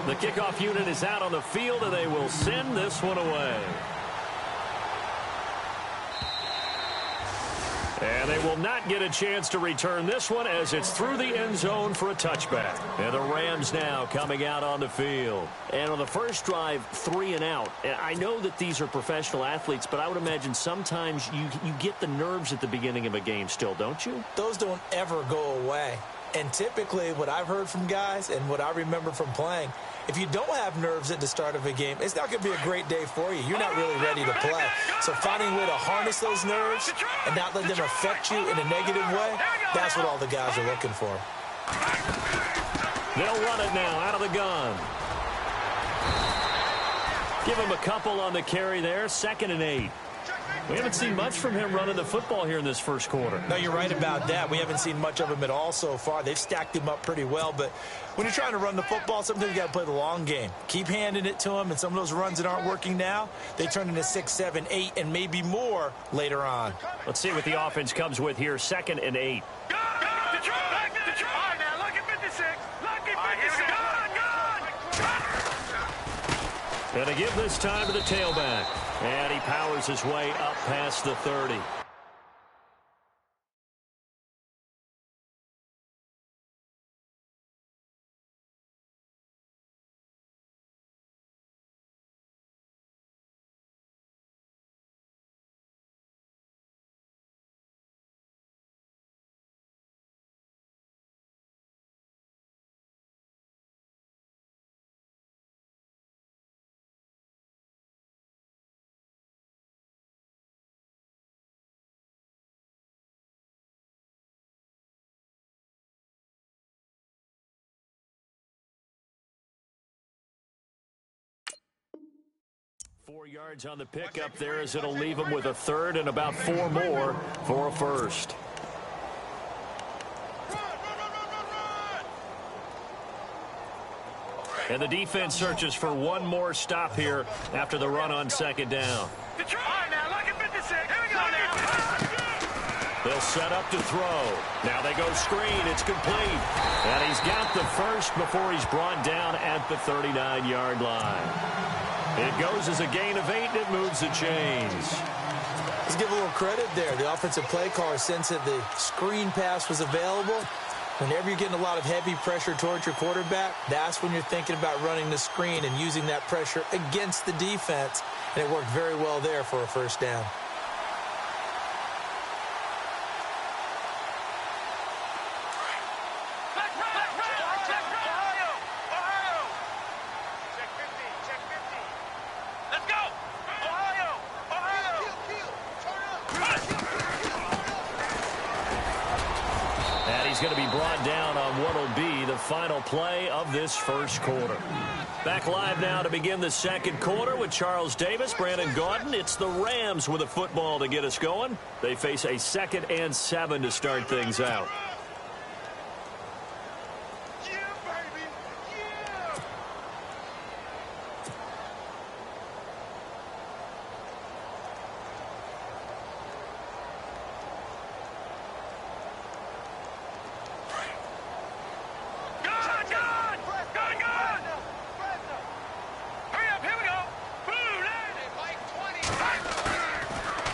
The kickoff unit is out on the field, and they will send this one away. And they will not get a chance to return this one as it's through the end zone for a touchback. And the Rams now coming out on the field. And on the first drive, 3 and out. And I know that these are professional athletes, but I would imagine sometimes you get the nerves at the beginning of a game still, don't you? Those don't ever go away. And typically what I've heard from guys and what I remember from playing, if you don't have nerves at the start of a game, it's not going to be a great day for you. You're not really ready to play. So finding a way to harness those nerves and not let them affect you in a negative way, that's what all the guys are looking for. They'll run it now out of the gun. Give him a couple on the carry there, 2nd and 8. We haven't seen much from him running the football here in this first quarter. No, you're right about that. We haven't seen much of him at all so far. They've stacked him up pretty well, but when you're trying to run the football, sometimes you got to play the long game. Keep handing it to him, and some of those runs that aren't working now, they turn into 6, 7, 8, and maybe more later on. Let's see what the offense comes with here, 2nd and 8. And to give this time to the tailback. And he powers his way up past the 30. Four yards on the pickup there as it'll leave him with a 3rd and about 4 more for a 1st. And the defense searches for one more stop here after the run on 2nd down. They'll set up to throw. Now they go screen. It's complete. And he's got the 1st before he's brought down at the 39-yard line. It goes as a gain of 8, and it moves the chains. Let's give a little credit there. The offensive play caller sensed that the screen pass was available. Whenever you're getting a lot of heavy pressure towards your quarterback, that's when you're thinking about running the screen and using that pressure against the defense. And it worked very well there for a 1st down. He's going to be brought down on what will be the final play of this first quarter. Back live now to begin the second quarter with Charles Davis, Brandon Gaudin. It's the Rams with a football to get us going. They face a 2nd and 7 to start things out.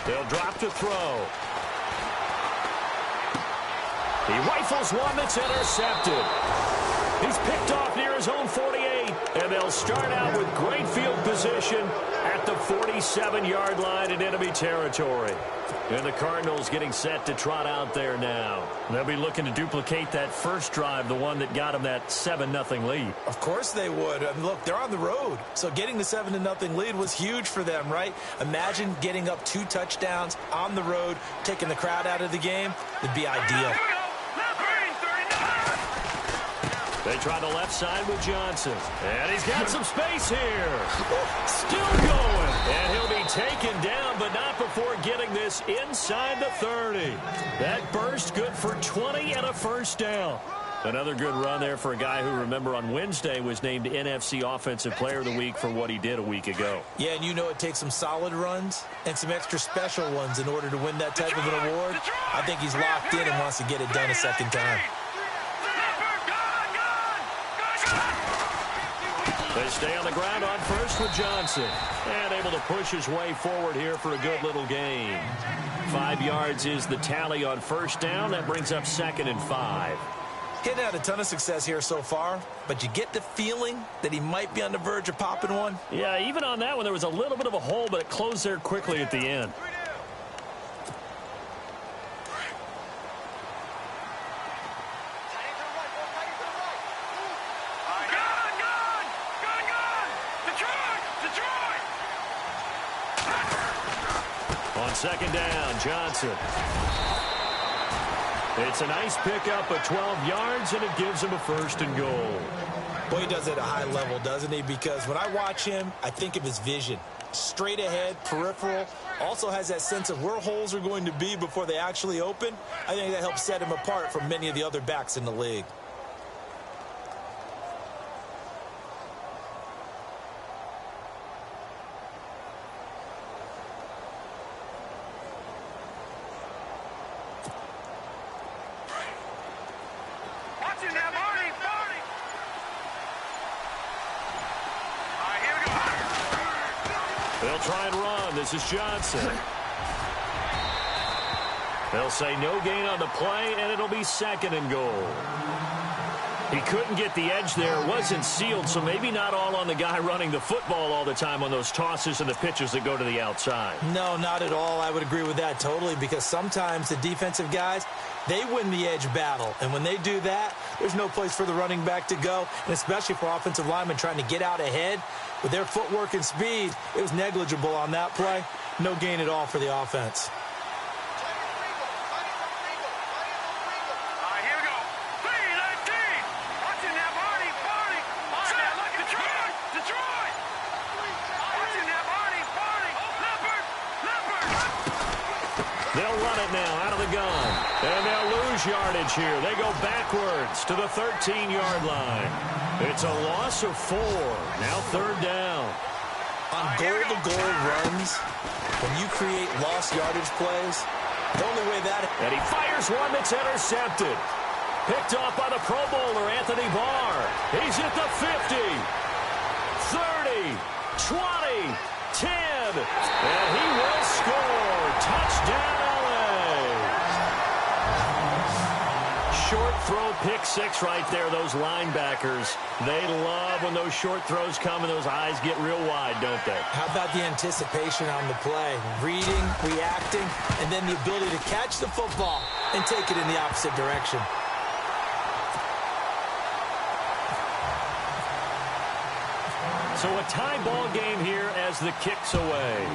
They'll drop to throw. He rifles one that's intercepted. He's picked off near his own 48, and they'll start out with great field position at the 47-yard line in enemy territory. And the Cardinals getting set to trot out there now. They'll be looking to duplicate that first drive, the one that got them that 7-0 lead. Of course they would. I mean, look, they're on the road. So getting the 7-0 lead was huge for them, right? Imagine getting up 2 touchdowns on the road, taking the crowd out of the game. It'd be ideal. They try the left side with Johnson. And he's got some space here. Still going. And he'll be taken down, but not before getting this inside the 30. That burst good for 20 and a first down. Another good run there for a guy who, remember, on Wednesday was named NFC Offensive Player of the Week for what he did a week ago. Yeah, and you know it takes some solid runs and some extra special ones in order to win that type of an award. I think he's locked in and wants to get it done a second time. They stay on the ground on first with Johnson. And able to push his way forward here for a good little gain. 5 yards is the tally on first down. That brings up 2nd and 5. He hadn't had a ton of success here so far, but you get the feeling that he might be on the verge of popping one. Yeah, even on that one, there was a little bit of a hole, but it closed there quickly at the end. On 2nd down, Johnson. It's a nice pickup of 12 yards, and it gives him a 1st and goal. Boy, he does it at a high level, doesn't he? Because when I watch him, I think of his vision. Straight ahead, peripheral. Also has that sense of where holes are going to be before they actually open. I think that helps set him apart from many of the other backs in the league. They'll try and run. This is Johnson. They'll say no gain on the play, and it'll be 2nd and goal. He couldn't get the edge there. It wasn't sealed, so maybe not all on the guy running the football all the time on those tosses and the pitches that go to the outside. No, not at all. I would agree with that totally, because sometimes the defensive guys, they win the edge battle. And when they do that, there's no place for the running back to go, and especially for offensive linemen trying to get out ahead. With their footwork and speed, it was negligible on that play. No gain at all for the offense. They'll run it now out of the gun. And they'll lose yardage here. They go backwards to the 13-yard line. It's a loss of 4. Now 3rd down. On goal-to-goal runs, when you create lost yardage plays, the only way that... And he fires one that's intercepted. Picked off by the Pro Bowler, Anthony Barr. He's at the 50, 30, 20, 10. And he will score. Touchdown, LA. Short throw, pick 6 right there. Those linebackers, they love when those short throws come and those eyes get real wide, don't they? How about the anticipation on the play? Reading, reacting, and then the ability to catch the football and take it in the opposite direction. So a tie ball game here as the kick's away.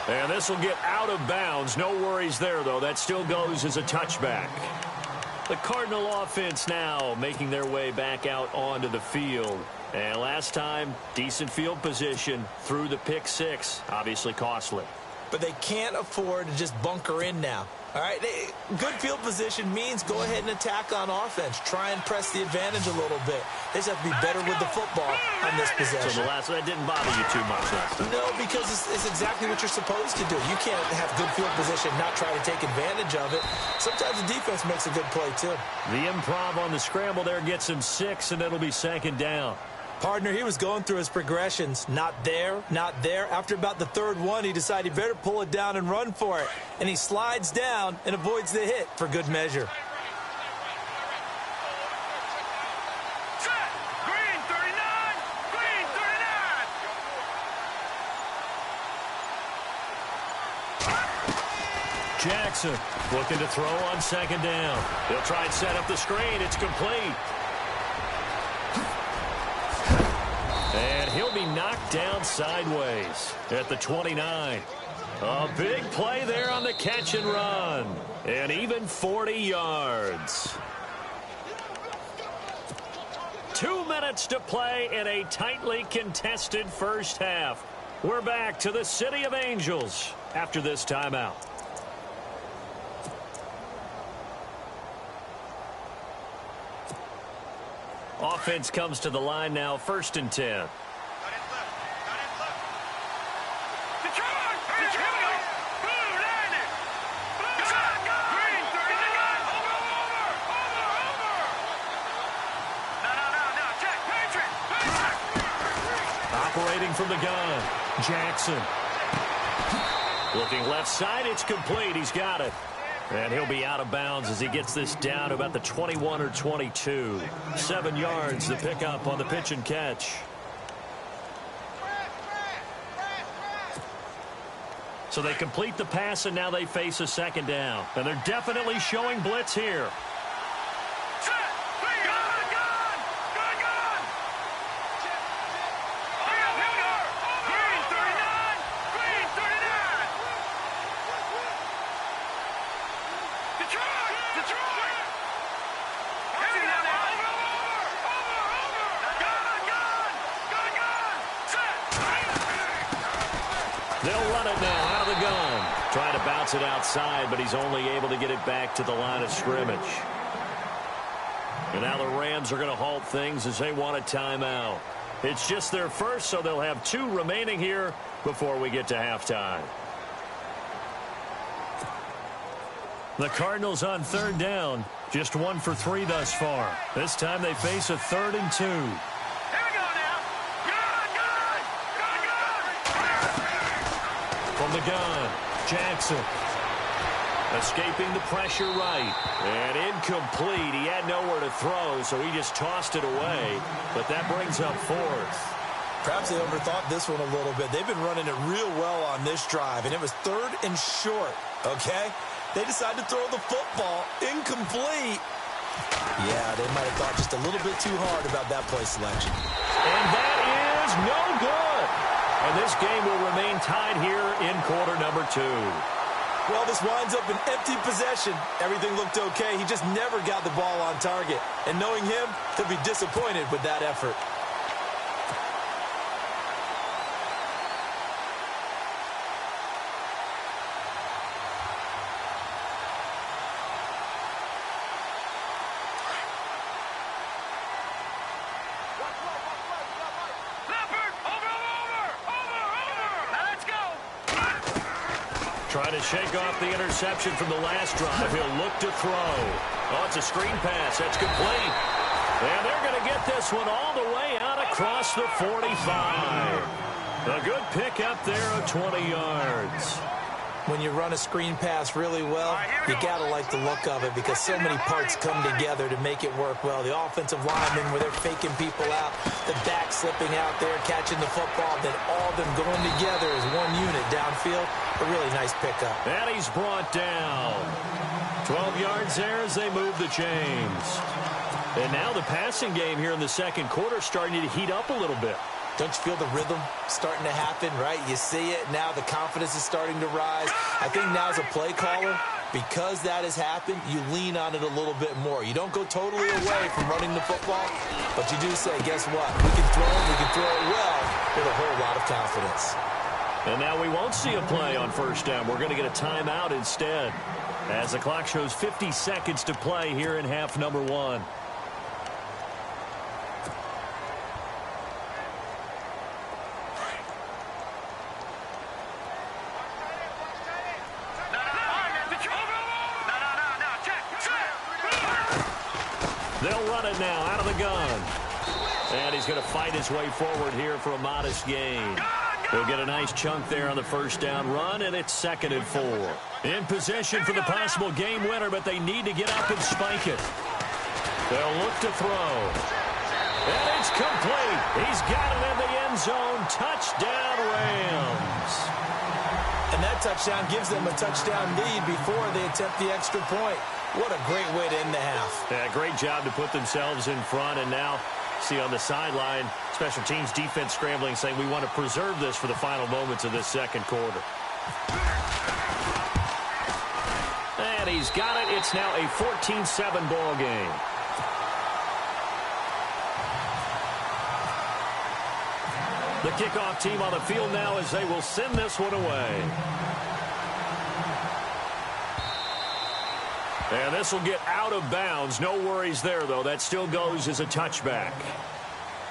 And this will get out of bounds. No worries there, though. That still goes as a touchback. The Cardinal offense now making their way back out onto the field. And last time, decent field position through the pick 6. Obviously costly. But they can't afford to just bunker in now. All right, good field position means go ahead and attack on offense. Try and press the advantage a little bit. They just have to be better with the football on this possession. So the last one, that didn't bother you too much last time? No, because it's exactly what you're supposed to do. You can't have good field position, not try to take advantage of it. Sometimes the defense makes a good play, too. The improv on the scramble there gets him 6, and it'll be 2nd down. Partner, he was going through his progressions. Not there, not there. After about the 3rd one, he decided he better pull it down and run for it. And he slides down and avoids the hit for good measure. Set! Green 39! Green 39! Jackson looking to throw on 2nd down. He'll try and set up the screen. It's complete. And he'll be knocked down sideways at the 29. A big play there on the catch and run. And even 40 yards. 2 minutes to play in a tightly contested first half. We're back to the City of Angels after this timeout. Offense comes to the line now, 1st and 10. Operating from the gun, Jackson. Looking left side, it's complete. He's got it. And he'll be out of bounds as he gets this down to about the 21 or 22. 7 yards to pick up on the pitch and catch. So they complete the pass, and now they face a second down. And they're definitely showing blitz here. They'll run it now out of the gun. Trying to bounce it outside, but he's only able to get it back to the line of scrimmage. And now the Rams are going to halt things as they want a timeout. It's just their first, so they'll have 2 remaining here before we get to halftime. The Cardinals on third down. Just 1 for 3 thus far. This time they face a 3rd and 2. From the gun, Jackson. Escaping the pressure right. And incomplete. He had nowhere to throw, so he just tossed it away. But that brings up 4th. Perhaps they overthought this one a little bit. They've been running it real well on this drive, and it was 3rd and short, okay? They decided to throw the football incomplete. Yeah, they might have thought just a little bit too hard about that play selection. And that is no good. And this game will remain tied here in quarter number 2. Well, this winds up an empty possession. Everything looked okay. He just never got the ball on target. And knowing him, he'll be disappointed with that effort. Trying to shake off the interception from the last drive. He'll look to throw. Oh, it's a screen pass. That's complete. And they're going to get this one all the way out across the 45. A good pick up there of 20 yards. When you run a screen pass really well, you got to like the look of it because so many parts come together to make it work well. The offensive linemen where they're faking people out, the back slipping out there, catching the football, then all of them going together as one unit downfield. A really nice pickup. And he's brought down. 12 yards there as they move the chains. And now the passing game here in the second quarter starting to heat up a little bit. Don't you feel the rhythm starting to happen, right? You see it. Now the confidence is starting to rise. I think now as a play caller, because that has happened, you lean on it a little bit more. You don't go totally away from running the football, but you do say, guess what? We can throw it. We can throw it well with a whole lot of confidence. And now we won't see a play on first down. We're going to get a timeout instead as the clock shows 50 seconds to play here in half number 1. They'll run it now out of the gun. And he's going to fight his way forward here for a modest gain. He'll get a nice chunk there on the first down run, and it's 2nd and 4. In position for the possible game winner, but they need to get up and spike it. They'll look to throw. And it's complete. He's got it in the end zone. Touchdown, Rams. And that touchdown gives them a touchdown lead before they attempt the extra point. What a great way to end the half. Yeah, great job to put themselves in front, and now see on the sideline, special teams defense scrambling, saying we want to preserve this for the final moments of this second quarter. And he's got it. It's now a 14-7 ball game. The kickoff team on the field now as they will send this one away. And this will get out of bounds. No worries there, though. That still goes as a touchback.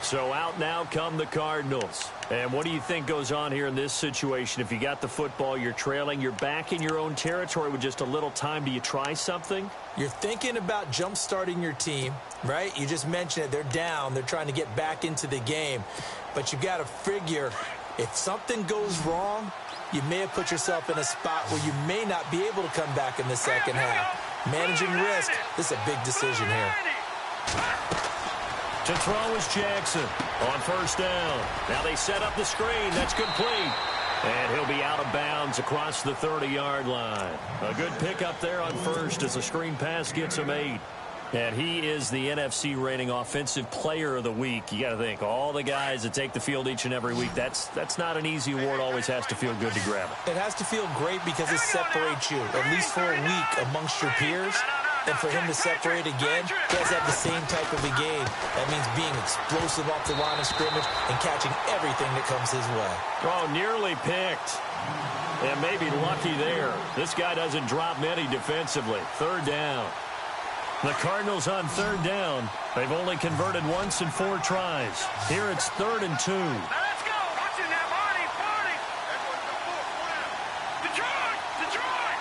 So out now come the Cardinals. And what do you think goes on here in this situation? If you got the football, you're trailing, you're back in your own territory with just a little time. Do you try something? You're thinking about jump-starting your team, right? You just mentioned it. They're down. They're trying to get back into the game. But you've got to figure if something goes wrong, you may have put yourself in a spot where you may not be able to come back in the second half. Managing risk, this is a big decision here. To throw is Jackson on first down. Now they set up the screen. That's complete. And he'll be out of bounds across the 30-yard line. A good pickup there on first as the screen pass gets him 8. And he is the NFC rating offensive player of the week. You got to think, all the guys that take the field each and every week, that's not an easy award. Always has to feel good to grab it. It has to feel great because it separates you, at least for a week, amongst your peers. And for him to separate again, he has to have the same type of a game. That means being explosive off the line of scrimmage and catching everything that comes his way. Oh, nearly picked. And maybe lucky there. This guy doesn't drop many defensively. Third down. The Cardinals on third down. They've only converted once in 4 tries. Here it's 3rd and 2. Now let's go. Watching that party, party. Detroit, Detroit.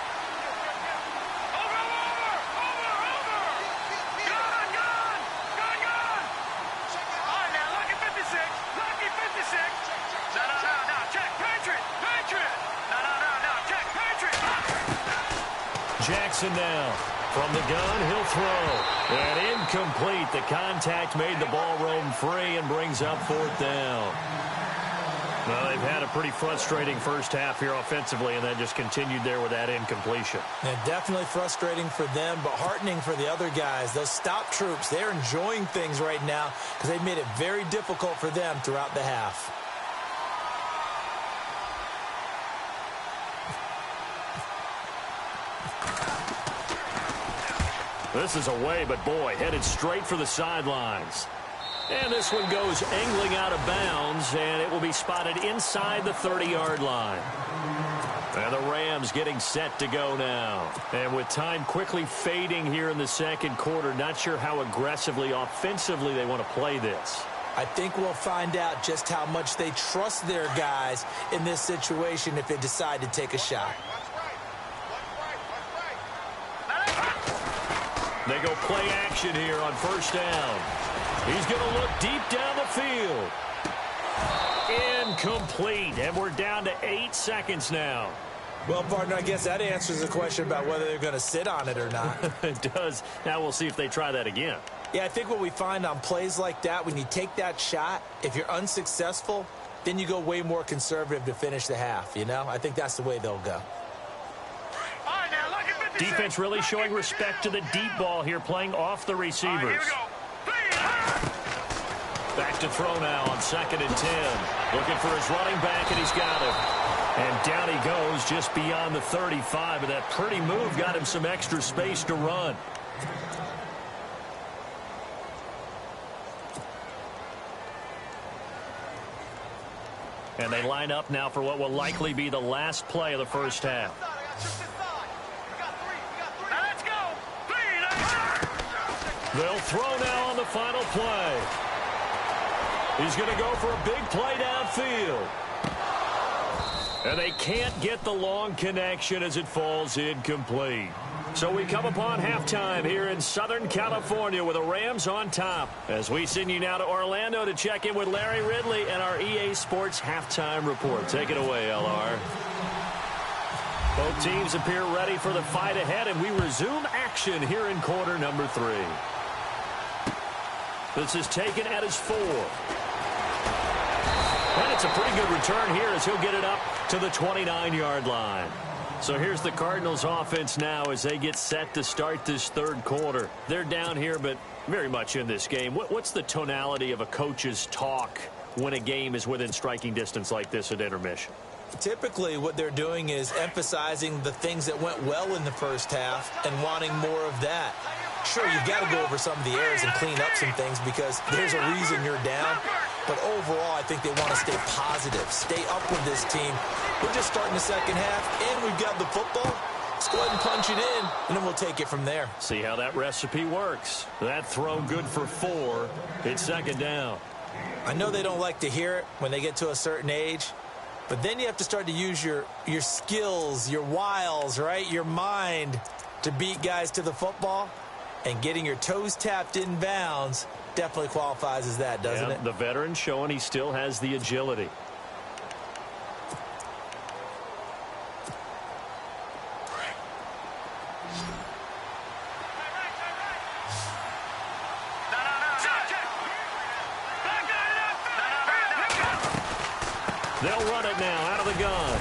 Over. Gone. All right, now, lucky 56. Lucky 56. No. Check, Patriot. No. Check, Patriot. Jackson now. From the gun, he'll throw. And incomplete. The contact made the ball roam free and brings up 4th down. Well, they've had a pretty frustrating first half here offensively, and then just continued there with that incompletion. Yeah, definitely frustrating for them, but heartening for the other guys. Those stop troops, they're enjoying things right now because they've made it very difficult for them throughout the half. This is away, but boy, headed straight for the sidelines. And this one goes angling out of bounds, and it will be spotted inside the 30-yard line. And the Rams getting set to go now. And with time quickly fading here in the second quarter, not sure how aggressively, offensively they want to play this. I think we'll find out just how much they trust their guys in this situation if they decide to take a shot. They go play action here on first down. He's going to look deep down the field. Incomplete. And we're down to 8 seconds now. Well, partner, I guess that answers the question about whether they're going to sit on it or not. It does. Now we'll see if they try that again. Yeah, I think what we find on plays like that, when you take that shot, if you're unsuccessful, then you go way more conservative to finish the half, you know? I think that's the way they'll go. Defense really showing respect to the deep ball here, playing off the receivers. Back to throw now on 2nd and 10. Looking for his running back, and he's got him. And down he goes just beyond the 35. And that pretty move got him some extra space to run. And they line up now for what will likely be the last play of the first half. They'll throw now on the final play. He's going to go for a big play downfield. And they can't get the long connection as it falls incomplete. So we come upon halftime here in Southern California with the Rams on top. As we send you now to Orlando to check in with Larry Ridley and our EA Sports Halftime Report. Take it away, LR. Both teams appear ready for the fight ahead, and we resume action here in quarter number 3. This is taken at his 4. And it's a pretty good return here as he'll get it up to the 29-yard line. So here's the Cardinals offense now as they get set to start this third quarter. They're down here, but very much in this game. What's the tonality of a coach's talk when a game is within striking distance like this at intermission? Typically, what they're doing is emphasizing the things that went well in the first half and wanting more of that. Sure, you've got to go over some of the errors and clean up some things because there's a reason you're down. But overall, I think they want to stay positive, stay up with this team. We're just starting the second half, and we've got the football. Let's go ahead and punch it in, and then we'll take it from there. See how that recipe works. That throw good for 4. It's 2nd down. I know they don't like to hear it when they get to a certain age, but then you have to start to use your skills, your wiles, right? Your mind to beat guys to the football, and getting your toes tapped in bounds definitely qualifies as that, doesn't it? The veteran showing he still has the agility. They'll run it now out of the gun.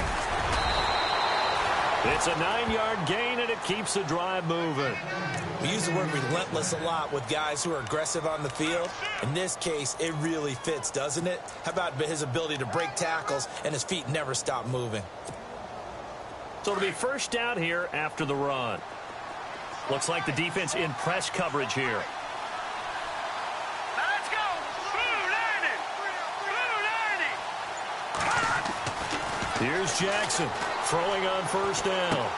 It's a 9-yard gain, and it keeps the drive moving. We use the word relentless a lot with guys who are aggressive on the field. In this case, it really fits, doesn't it? How about his ability to break tackles and his feet never stop moving? So it'll be first down here after the run. Looks like the defense in press coverage here. Let's go. Here's Jackson throwing on first down.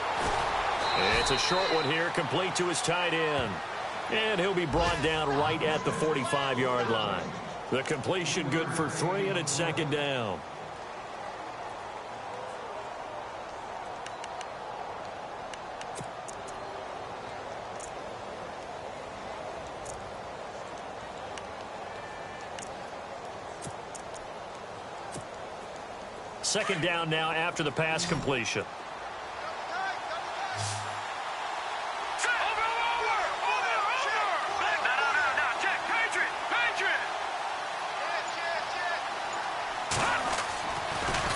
It's a short one here, complete to his tight end. And he'll be brought down right at the 45-yard line. The completion good for 3, and it's second down. Second down now after the pass completion.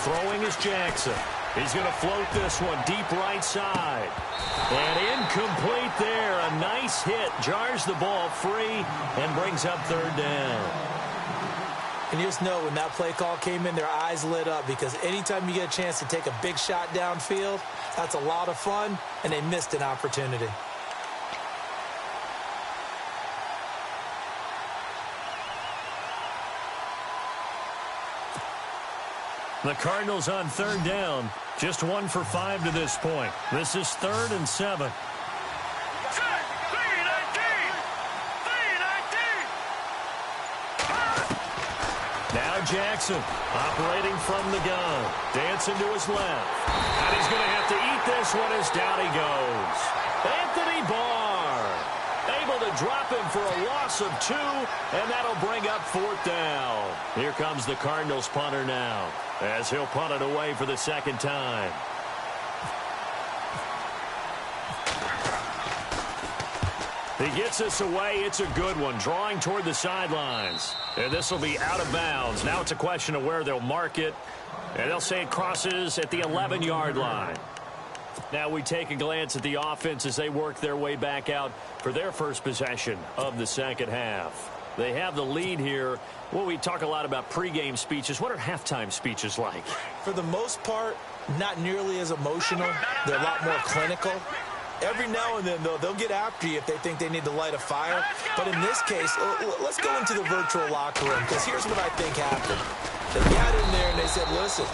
Throwing is Jackson. He's going to float this one deep right side. And incomplete there. A nice hit. Jars the ball free and brings up third down. And you just know when that play call came in, their eyes lit up, because anytime you get a chance to take a big shot downfield, that's a lot of fun, and they missed an opportunity. The Cardinals on third down. Just 1 for 5 to this point. This is 3rd and 7. Now Jackson operating from the gun. Dancing to his left. And he's going to have to eat this one as down he goes. Anthony Barr able to drop him for a loss of 2, and that'll bring up 4th down. Here comes the Cardinals punter now, as he'll punt it away for the second time. He gets this away. It's a good one, drawing toward the sidelines. And this will be out of bounds. Now it's a question of where they'll mark it. And they'll say it crosses at the 11-yard line. Now we take a glance at the offense as they work their way back out for their first possession of the second half. They have the lead here. Well, we talk a lot about pregame speeches. What are halftime speeches like? For the most part, not nearly as emotional. They're a lot more clinical. Every now and then, though, they'll get after you if they think they need to light a fire. But in this case, let's go into the virtual locker room, because here's what I think happened. They got in there and they said, listen,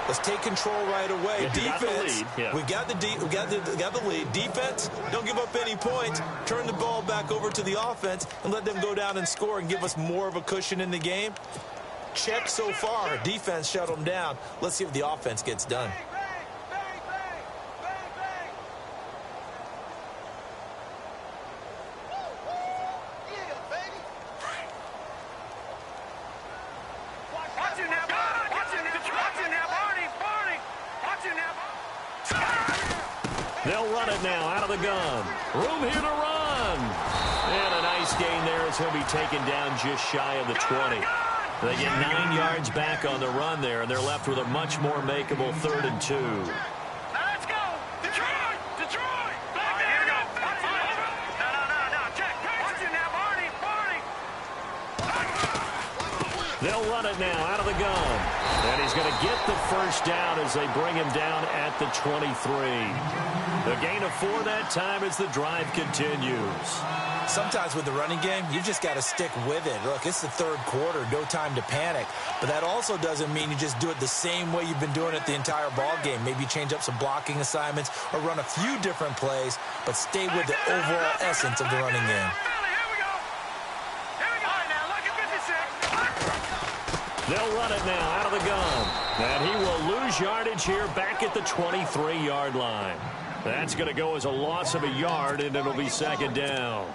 let's take control right away. Defense, we got the lead. Defense, don't give up any points. Turn the ball back over to the offense and let them go down and score and give us more of a cushion in the game. Check so far. Defense shut them down. Let's see if the offense gets done. They'll run it now out of the gun. Room here to run. And a nice gain there as he'll be taken down just shy of the 20. They get 9 yards back on the run there, and they're left with a much more makeable 3rd and 2. Let's go! Detroit! Detroit! Back there! Here we go! No. Check! Watch it now, Barney! They'll run it now out of the gun. And he's going to get the first down as they bring him down at the 23. The gain of 4 that time as the drive continues. Sometimes with the running game, you just got to stick with it. Look, it's the 3rd quarter, no time to panic. But that also doesn't mean you just do it the same way you've been doing it the entire ball game. Maybe change up some blocking assignments or run a few different plays, but stay with the overall essence of the running game. Here we go! All right, now, look at 56. They'll run it now out of the gun. And he will lose yardage here back at the 23-yard line. That's going to go as a loss of a yard, and it'll be second down.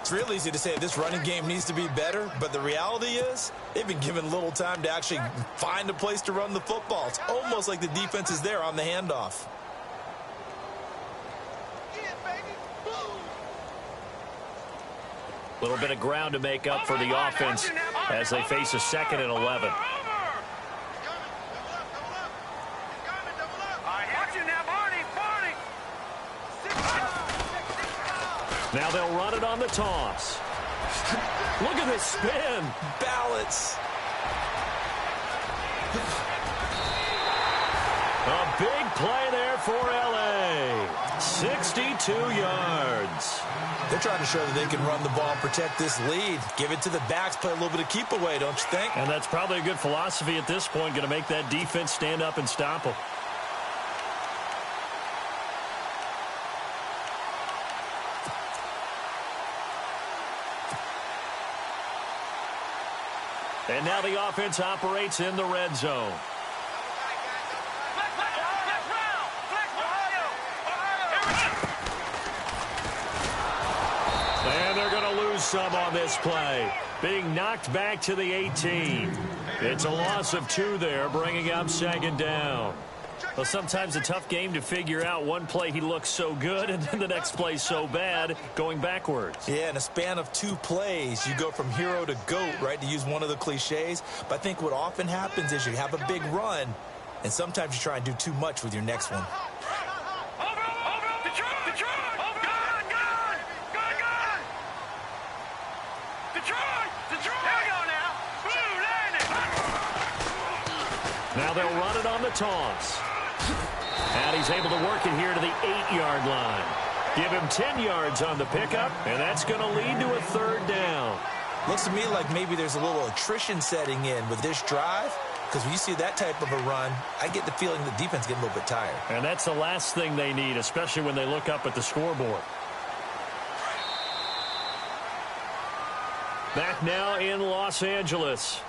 It's real easy to say this running game needs to be better, but the reality is they've been given little time to actually find a place to run the football. It's almost like the defense is there on the handoff. A little bit of ground to make up for the offense as they face a 2nd and 11. Now they'll run it on the toss. Look at this spin. Balance. A big play there for L.A. 62 yards. They're trying to show that they can run the ball and protect this lead. Give it to the backs, play a little bit of keep away, don't you think? And that's probably a good philosophy at this point, going to make that defense stand up and stop them. And now the offense operates in the red zone. And they're going to lose some on this play. Being knocked back to the 18. It's a loss of 2 there, bringing up second down. Well, sometimes a tough game to figure out. One play he looks so good, and then the next play so bad, going backwards. Yeah, in a span of 2 plays, you go from hero to GOAT, right, to use one of the cliches. But I think what often happens is you have a big run, and sometimes you try and do too much with your next one. Now they'll run it on the toss. And he's able to work it here to the 8-yard line. Give him 10 yards on the pickup, and that's going to lead to a 3rd down. Looks to me like maybe there's a little attrition setting in with this drive, because when you see that type of a run, I get the feeling the defense getting a little bit tired. And that's the last thing they need, especially when they look up at the scoreboard. Back now in Los Angeles.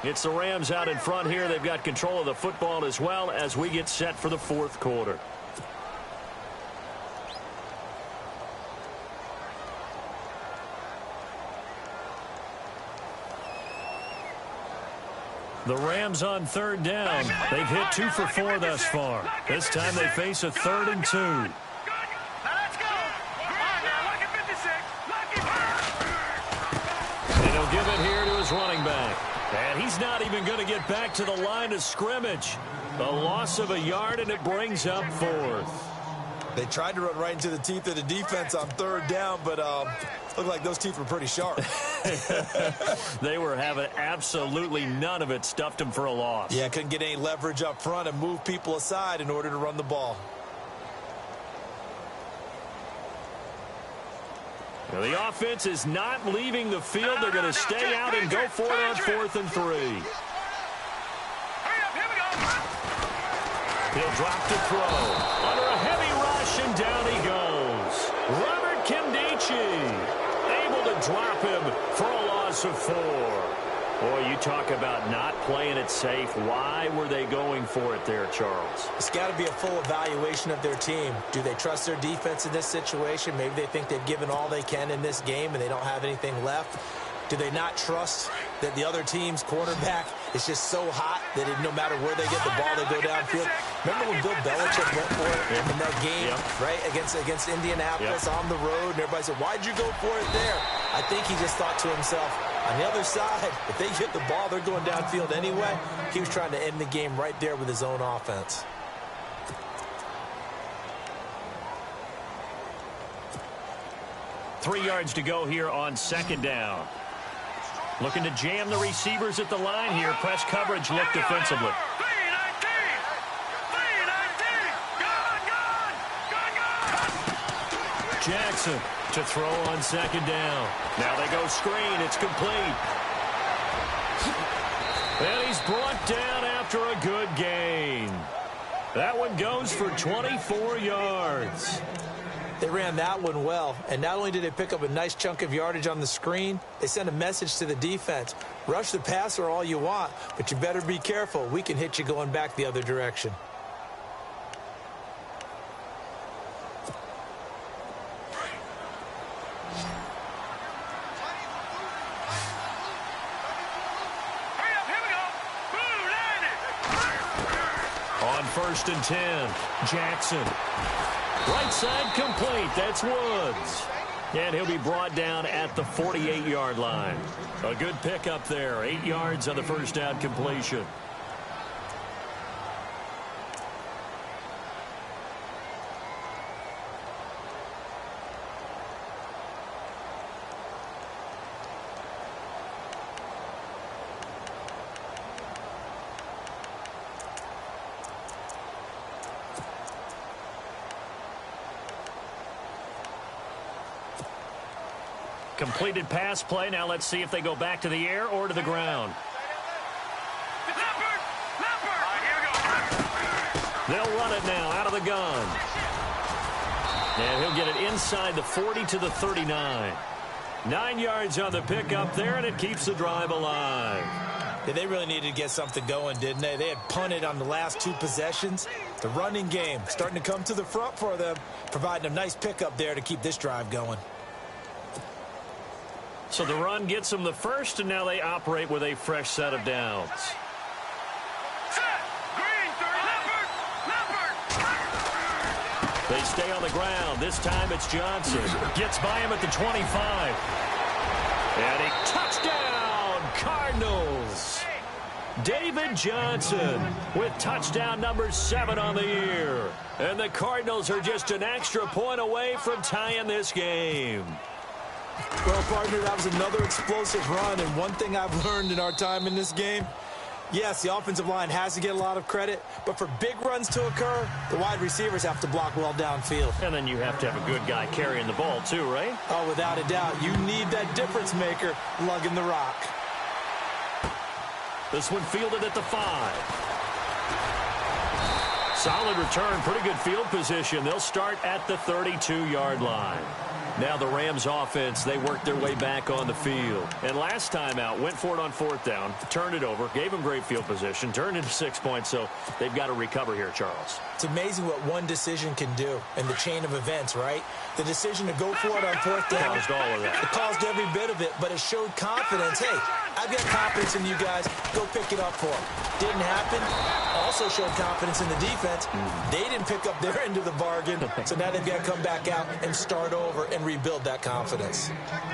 It's the Rams out in front here. They've got control of the football as well as we get set for the 4th quarter. The Rams on 3rd down. They've hit 2 for 4 thus far. This time they face a 3rd and 2. And he'll give it here to his running back. And he's not even going to get back to the line of scrimmage. A loss of a yard, and it brings up 4th. They tried to run right into the teeth of the defense on 3rd down, but looked like those teeth were pretty sharp. They were having absolutely none of it. Stuffed them for a loss. Yeah, couldn't get any leverage up front and move people aside in order to run the ball. Now, the offense is not leaving the field. They're going to stay out and go for it on 4th and 3. He'll drop to throw. Under a heavy rush, and down he goes. Robert Kimdichie able to drop him for a loss of 4. Boy, you talk about not playing it safe. Why were they going for it there, Charles? It's got to be a full evaluation of their team. Do they trust their defense in this situation? Maybe they think they've given all they can in this game and they don't have anything left. Do they not trust that the other team's quarterback is just so hot that no matter where they get the ball, they go downfield? Remember when Bill Belichick went for it in that game, right, against Indianapolis on the road, and everybody said, why'd you go for it there? I think he just thought to himself, on the other side, if they get the ball, they're going downfield anyway. He was trying to end the game right there with his own offense. Three yards to go here on 2nd down. Looking to jam the receivers at the line here. Press coverage look defensively. Jackson to throw on 2nd down. Now they go screen. It's complete. And he's brought down after a good gain. That one goes for 24 yards. They ran that one well, and not only did they pick up a nice chunk of yardage on the screen, they sent a message to the defense. Rush the passer all you want, but you better be careful. We can hit you going back the other direction. On 1st and 10, Jackson. Right side complete. That's Woods. And he'll be brought down at the 48-yard line. A good pickup there. 8 yards on the first down completion. Completed pass play. Now let's see if they go back to the air or to the ground. They'll run it now out of the gun. And he'll get it inside the 40 to the 39. 9 yards on the pickup there, and it keeps the drive alive. Yeah, they really needed to get something going, didn't they? They had punted on the last 2 possessions. The running game starting to come to the front for them, providing a nice pickup there to keep this drive going. So the run gets them the first, and now they operate with a fresh set of downs. They stay on the ground. This time it's Johnson. Gets by him at the 25. And a touchdown, Cardinals. David Johnson with touchdown number 7 on the year. And the Cardinals are just an extra point away from tying this game. Well, partner, that was another explosive run, and one thing I've learned in our time in this game, yes, the offensive line has to get a lot of credit, but for big runs to occur, the wide receivers have to block well downfield. And then you have to have a good guy carrying the ball too, right? Oh, without a doubt. You need that difference maker lugging the rock. This one fielded at the 5. Solid return, pretty good field position. They'll start at the 32-yard line. Now the Rams offense, they worked their way back on the field. And last time out, went for it on 4th down, turned it over, gave them great field position, turned into 6 points, so they've got to recover here, Charles. It's amazing what one decision can do in the chain of events, right? The decision to go for it on 4th down. Caused all of that. It caused every bit of it, but it showed confidence. Hey, I've got confidence in you guys. Go pick it up for them. Didn't happen. Also showed confidence in the defense. They didn't pick up their end of the bargain, so now they've got to come back out and start over and rebuild that confidence.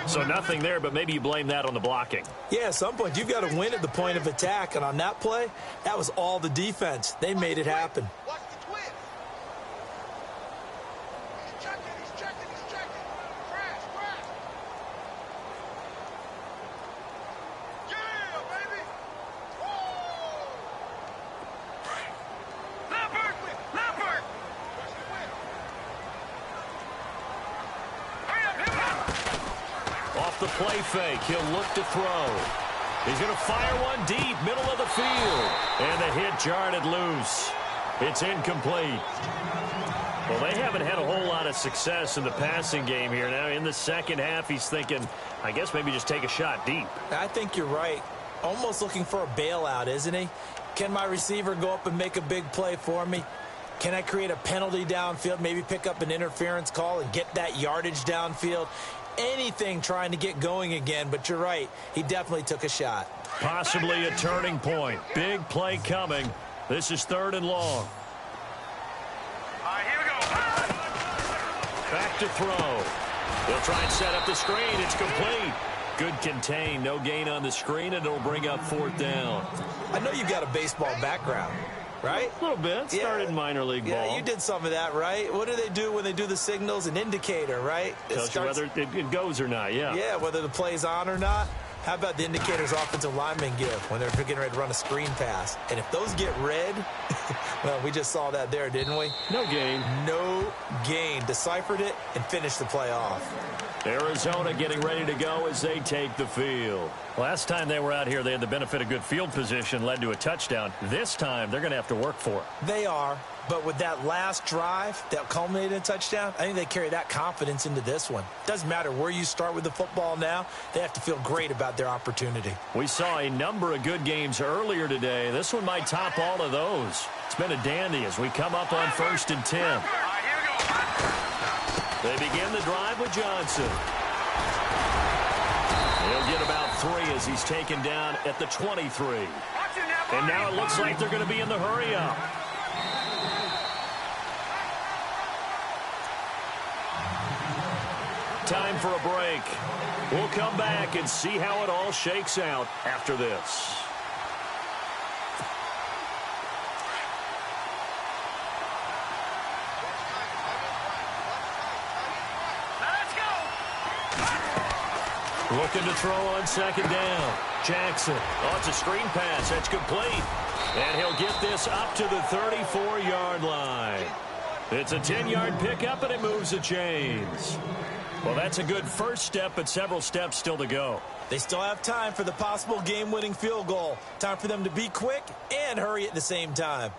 So nothing there, but maybe you blame that on the blocking. Yeah, at some point, you've got to win at the point of attack, and on that play, that was all the defense. They made it happen. The play fake. He'll look to throw. He's going to fire one deep, middle of the field. And the hit jarred it loose. It's incomplete. Well, they haven't had a whole lot of success in the passing game here. Now, in the second half, he's thinking, I guess maybe just take a shot deep. I think you're right. Almost looking for a bailout, isn't he? Can my receiver go up and make a big play for me? Can I create a penalty downfield, maybe pick up an interference call and get that yardage downfield? Anything trying to get going again, but you're right. He definitely took a shot. Possibly a turning point. Big play coming. This is 3rd and long. All right, here we go. Back to throw. They'll try and set up the screen. It's complete. Good contain. No gain on the screen, and it'll bring up 4th down. I know you've got a baseball background, right? A little bit. Started in minor league ball. Yeah, you did some of that, right? What do they do when they do the signals? An indicator, right? Tells you whether it goes or not, yeah. Yeah, whether the play's on or not. How about the indicators offensive linemen give when they're getting ready to run a screen pass? And if those get red, well, we just saw that there, didn't we? No gain. No gain. Deciphered it and finished the play off. Arizona getting ready to go as they take the field. Last time they were out here, they had the benefit of good field position, led to a touchdown. This time, they're going to have to work for it. They are, but with that last drive that culminated in a touchdown, I think they carry that confidence into this one. Doesn't matter where you start with the football now, they have to feel great about their opportunity. We saw a number of good games earlier today. This one might top all of those. It's been a dandy as we come up on 1st and 10. They begin the drive with Johnson. He'll get about 3 as he's taken down at the 23. And now it looks like they're going to be in the hurry-up. Time for a break. We'll come back and see how it all shakes out after this. Looking to throw on 2nd down. Jackson. Oh, it's a screen pass. That's complete. And he'll get this up to the 34-yard line. It's a 10-yard pickup, and it moves the chains. Well, that's a good first step, but several steps still to go. They still have time for the possible game-winning field goal. Time for them to be quick and hurry at the same time.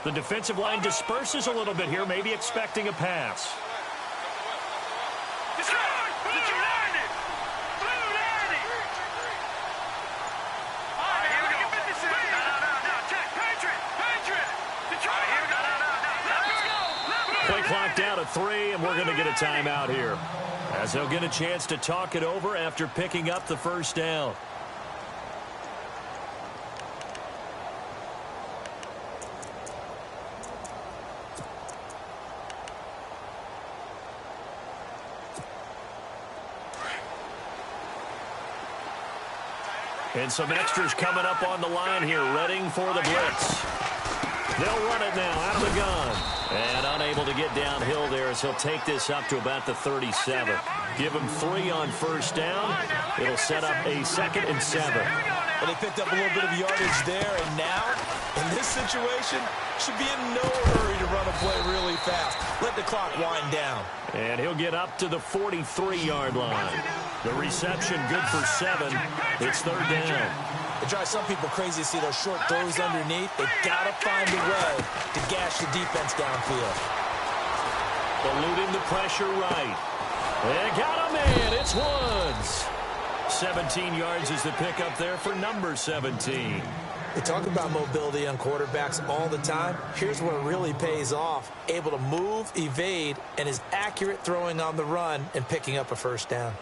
The defensive line disperses a little bit here, maybe expecting a pass. Play clock down to 3, and we're going to get a timeout here, as they'll get a chance to talk it over after picking up the first down. And some extras coming up on the line here, readying for the blitz. They'll run it now out of the gun. And unable to get downhill there as he'll take this up to about the 37. Give him 3 on first down. It'll set up a 2nd and 7. Well, they picked up a little bit of yardage there, and now, in this situation, should be in no hurry to run a play really fast. Let the clock wind down. And he'll get up to the 43-yard line. The reception good for 7. It's 3rd down. It drives some people crazy to see those short throws underneath. They've got to find a way to gash the defense downfield. Eluding the pressure right. They got him in. It's Woods. 17 yards is the pickup there for number 17. They talk about mobility on quarterbacks all the time. Here's where it really pays off. Able to move, evade, and is accurate throwing on the run and picking up a first down.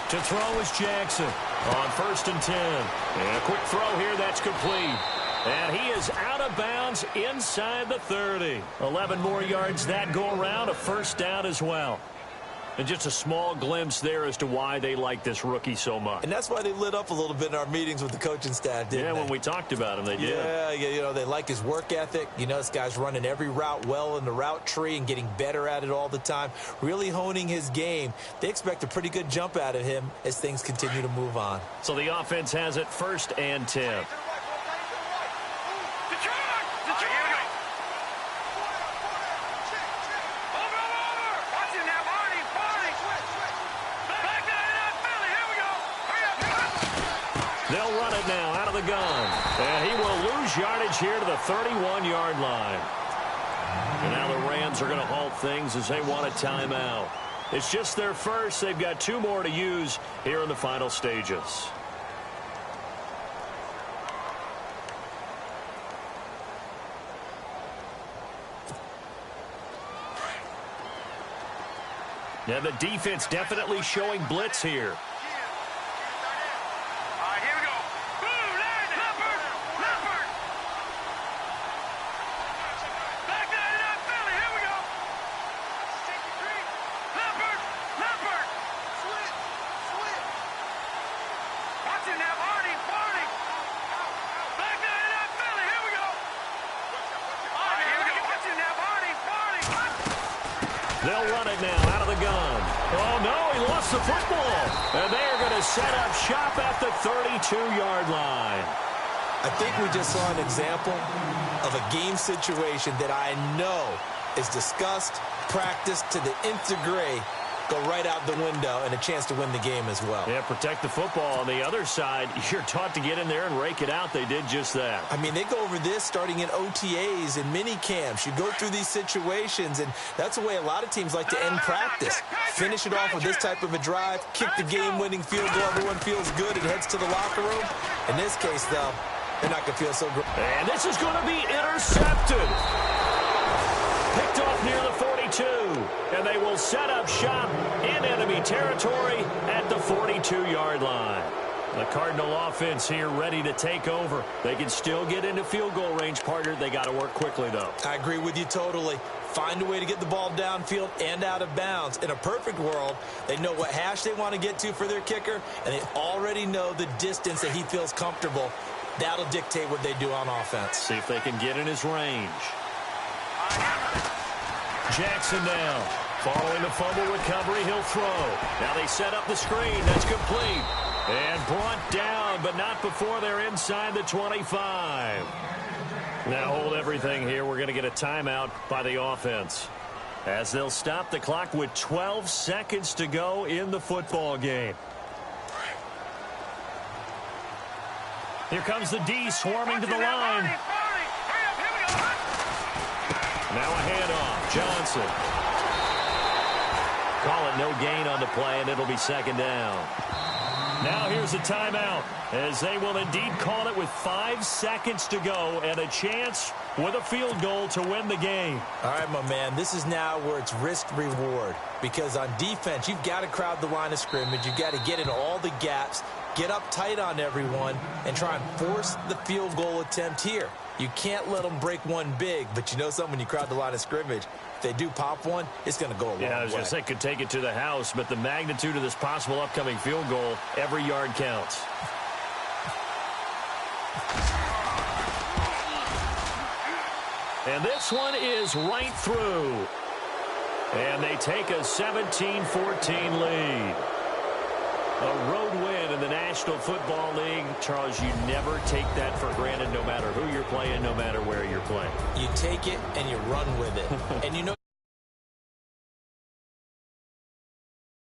To throw is Jackson on 1st and 10. And a quick throw here, that's complete. And he is out of bounds inside the 30. 11 more yards that go around, a first down as well. And just a small glimpse there as to why they like this rookie so much. And that's why they lit up a little bit in our meetings with the coaching staff, didn't they? Yeah, when we talked about him, they did. Yeah, you know, they like his work ethic. You know, this guy's running every route well in the route tree and getting better at it all the time, really honing his game. They expect a pretty good jump out of him as things continue to move on. So the offense has it 1st and 10. They'll run it now out of the gun. And he will lose yardage here to the 31-yard line. And now the Rams are going to halt things as they want a timeout. It's just their first. They've got 2 more to use here in the final stages. Now the defense definitely showing blitz here. They'll run it now out of the gun. Oh, no, he lost the football. And they are going to set up shop at the 32-yard line. I think we just saw an example of a game situation that I know is discussed, practiced to the nth degree, go right out the window, and a chance to win the game as well. Yeah, protect the football. On the other side, you're taught to get in there and rake it out. They did just that. I mean, they go over this starting in OTAs and mini camps. You go through these situations, and that's the way a lot of teams like to end practice. Finish it off with this type of a drive, kick the game-winning field goal. Everyone feels good and heads to the locker room. In this case, though, they're not going to feel so great. And this is going to be intercepted. Picked off near the 42. And they will set up shop in enemy territory at the 42-yard line. The Cardinal offense here ready to take over. They can still get into field goal range, partner. They got to work quickly, though. I agree with you totally. Find a way to get the ball downfield and out of bounds. In a perfect world, they know what hash they want to get to for their kicker, and they already know the distance that he feels comfortable. That'll dictate what they do on offense. See if they can get in his range. Jackson now. Following the fumble recovery, he'll throw. Now they set up the screen. That's complete. And brought down, but not before they're inside the 25. Now hold everything here. We're going to get a timeout by the offense, as they'll stop the clock with 12 seconds to go in the football game. Here comes the D swarming to the line. Now a handoff. Johnson. Call it no gain on the play, and it'll be second down. Now here's a timeout, as they will indeed call it with 5 seconds to go and a chance with a field goal to win the game. All right, my man, this is now where it's risk-reward, because on defense, you've got to crowd the line of scrimmage. You've got to get in all the gaps, get up tight on everyone, and try and force the field goal attempt here. You can't let them break one big, but you know something, when you crowd the line of scrimmage, if they do pop one, it's going to go a long way. Yeah, I was going to say, could take it to the house, but the magnitude of this possible upcoming field goal, every yard counts. And this one is right through. And they take a 17-14 lead. A road win in the National Football League. Charles, you never take that for granted, no matter who you're playing, no matter where you're playing. You take it and you run with it. And you know...